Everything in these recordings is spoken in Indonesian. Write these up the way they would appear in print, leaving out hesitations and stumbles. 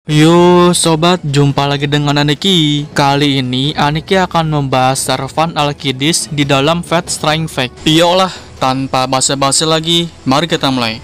Yo sobat, jumpa lagi dengan Aniki. Kali ini Aniki akan membahas Servant Alkidis di dalam Fate String Fight. Iyalah, tanpa basa-basi lagi, mari kita mulai.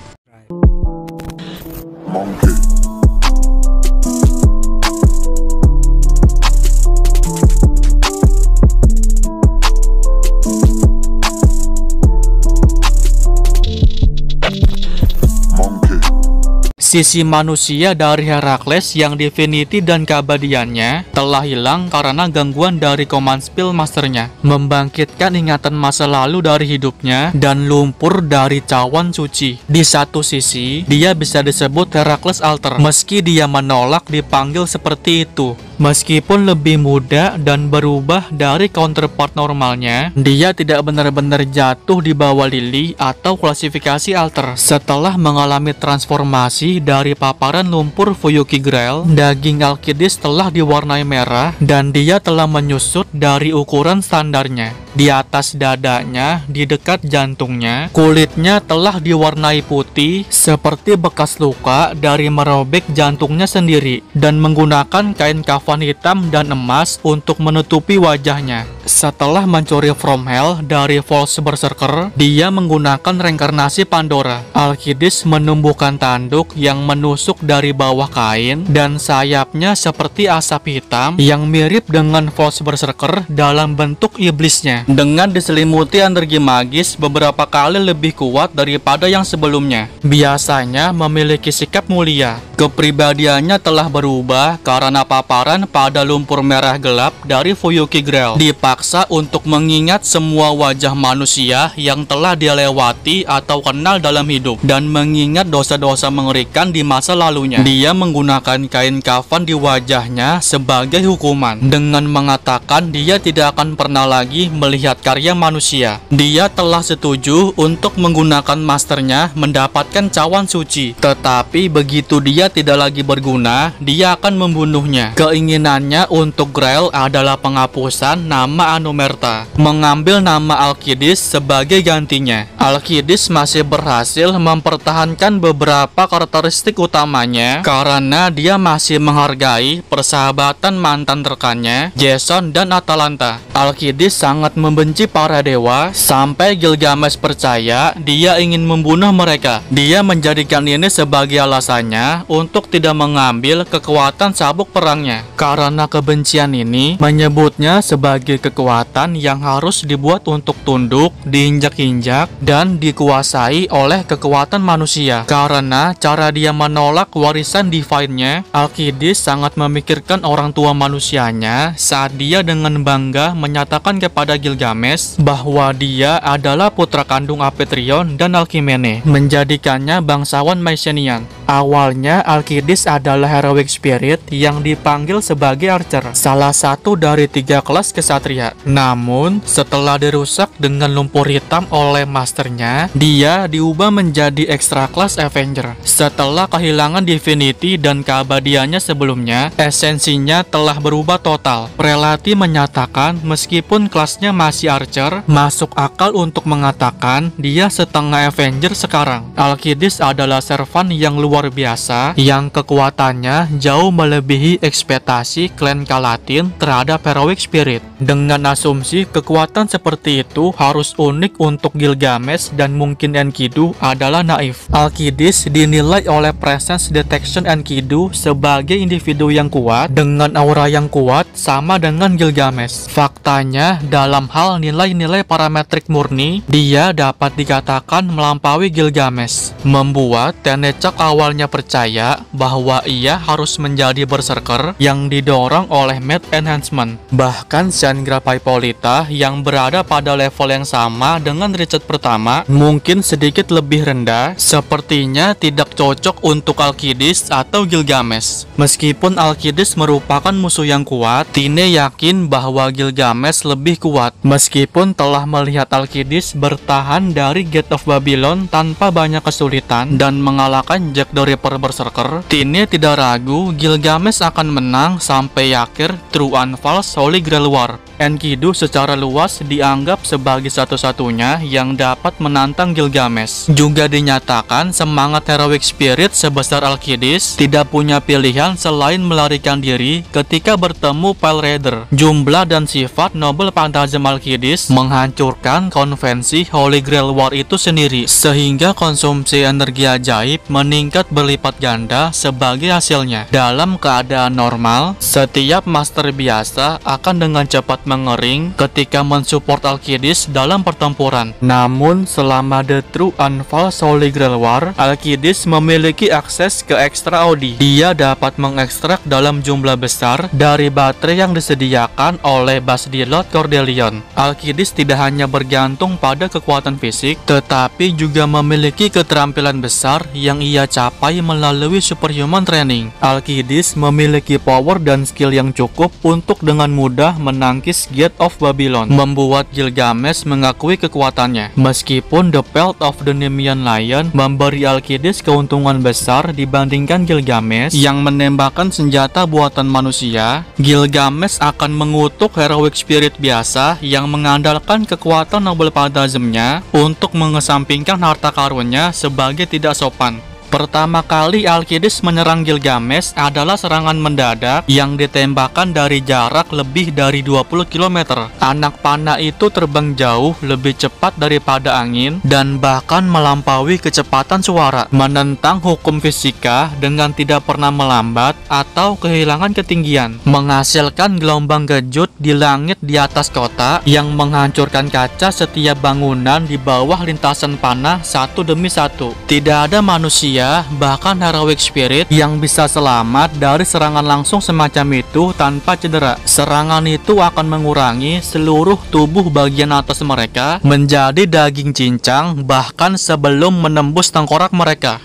Sisi manusia dari Herakles yang Divinity dan keabadiannya telah hilang karena gangguan dari Command Spell Masternya, membangkitkan ingatan masa lalu dari hidupnya dan lumpur dari cawan suci. Di satu sisi, dia bisa disebut Herakles Alter, meski dia menolak dipanggil seperti itu. Meskipun lebih muda dan berubah dari counterpart normalnya, dia tidak benar-benar jatuh di bawah Lily atau klasifikasi alter. Setelah mengalami transformasi dari paparan lumpur Fuyuki Grail, daging Alkidis telah diwarnai merah dan dia telah menyusut dari ukuran standarnya. Di atas dadanya, di dekat jantungnya, kulitnya telah diwarnai putih seperti bekas luka dari merobek jantungnya sendiri dan menggunakan kain kafan hitam dan emas untuk menutupi wajahnya. Setelah mencuri From Hell dari False Berserker, dia menggunakan reinkarnasi Pandora. Alkidis menumbuhkan tanduk yang menusuk dari bawah kain dan sayapnya seperti asap hitam yang mirip dengan False Berserker dalam bentuk iblisnya. Dengan diselimuti energi magis beberapa kali lebih kuat daripada yang sebelumnya. Biasanya memiliki sikap mulia. Kepribadiannya telah berubah karena paparan pada lumpur merah gelap dari Fuyuki Grail. Dipaksa untuk mengingat semua wajah manusia yang telah dia lewati atau kenal dalam hidup dan mengingat dosa-dosa mengerikan di masa lalunya. Dia menggunakan kain kafan di wajahnya sebagai hukuman dengan mengatakan dia tidak akan pernah lagi melihat karya manusia. Dia telah setuju untuk menggunakan masternya mendapatkan cawan suci, tetapi begitu dia tidak lagi berguna, dia akan membunuhnya. Keinginannya untuk Grail adalah penghapusan nama Anumerta, mengambil nama Alkidis sebagai gantinya. Alkidis masih berhasil mempertahankan beberapa karakteristik utamanya karena dia masih menghargai persahabatan mantan rekannya Jason dan Atalanta. Alkidis sangat membenci para dewa sampai Gilgamesh percaya dia ingin membunuh mereka. Dia menjadikan ini sebagai alasannya untuk tidak mengambil kekuatan sabuk perangnya. Karena kebencian ini menyebutnya sebagai kekuatan yang harus dibuat untuk tunduk, diinjak-injak, dan dikuasai oleh kekuatan manusia. Karena cara dia menolak warisan divine-nya, Alkidis sangat memikirkan orang tua manusianya saat dia dengan bangga menyatakan kepada Gilgamesh bahwa dia adalah putra kandung Apetrion dan Alkmene, menjadikannya bangsawan Mycenaean. Awalnya Alkidis adalah heroic spirit yang dipanggil sebagai archer, salah satu dari 3 kelas kesatria. Namun setelah dirusak dengan lumpur hitam oleh masternya, dia diubah menjadi extra class Avenger. Setelah kehilangan Divinity dan keabadiannya sebelumnya, esensinya telah berubah total. Prelati menyatakan meskipun kelasnya masih archer, masuk akal untuk mengatakan dia setengah Avenger sekarang. Alkidis adalah servant yang luar biasa yang kekuatannya jauh melebihi ekspektasi klan Kalatin terhadap heroic spirit. Dengan asumsi kekuatan seperti itu harus unik untuk Gilgamesh dan mungkin Enkidu adalah naif. Alkidis dinilai oleh Presence Detection Enkidu sebagai individu yang kuat dengan aura yang kuat sama dengan Gilgamesh. Faktanya dalam hal nilai-nilai parametrik murni, dia dapat dikatakan melampaui Gilgamesh, membuat Tenechak awalnya percaya bahwa ia harus menjadi berserker yang didorong oleh Mad Enhancement. Bahkan Sangra Paipolita yang berada pada level yang sama dengan Richard pertama, mungkin sedikit lebih rendah, sepertinya tidak cocok untuk Alkidis atau Gilgamesh. Meskipun Alkidis merupakan musuh yang kuat, Tine yakin bahwa Gilgamesh lebih kuat. Meskipun telah melihat Alkidis bertahan dari Gate of Babylon tanpa banyak kesulitan dan mengalahkan Jack the Ripper Berserker, Tine tidak ragu Gilgamesh akan menang sampai akhir True and False Holy Grail War. Enkidu secara luas dianggap sebagai satu-satunya yang dapat menantang Gilgamesh. Juga dinyatakan semangat heroic spirit sebesar Alkidis tidak punya pilihan selain melarikan diri ketika bertemu Pale Rider. Jumlah dan sifat Noble Phantasm Alkidis menghancurkan konvensi Holy Grail War itu sendiri, sehingga konsumsi energi ajaib meningkat berlipat ganda sebagai hasilnya. Dalam keadaan normal, setiap master biasa akan dengan cepat mengering ketika mensupport Alkidis dalam pertempuran. Namun, selama The True and False Holy Grail War, Alkidis memiliki akses ke Extra Audi. Dia dapat mengekstrak dalam jumlah besar dari baterai yang disediakan oleh Basdilot Cordelion. Alkidis tidak hanya bergantung pada kekuatan fisik, tetapi juga memiliki keterampilan besar yang ia capai melalui superhuman training. Alkidis memiliki power dan skill yang cukup untuk dengan mudah menangkis Gate of Babylon, membuat Gilgamesh mengakui kekuatannya. Meskipun The Pelt of the Nemean Lion memberi Alkidis keuntungan besar dibandingkan Gilgamesh yang menembakkan senjata buatan manusia, Gilgamesh akan mengutuk heroic spirit biasa yang mengandalkan kekuatan Noble Phantasm-nya untuk mengesampingkan harta karunnya sebagai tidak sopan. Pertama kali Alkidis menyerang Gilgamesh adalah serangan mendadak yang ditembakkan dari jarak lebih dari 20 km. Anak panah itu terbang jauh lebih cepat daripada angin dan bahkan melampaui kecepatan suara, menentang hukum fisika dengan tidak pernah melambat atau kehilangan ketinggian, menghasilkan gelombang kejut di langit di atas kota yang menghancurkan kaca setiap bangunan di bawah lintasan panah satu demi satu. Tidak ada manusia, bahkan heroic spirit, yang bisa selamat dari serangan langsung semacam itu tanpa cedera. Serangan itu akan mengurangi seluruh tubuh bagian atas mereka menjadi daging cincang bahkan sebelum menembus tengkorak mereka.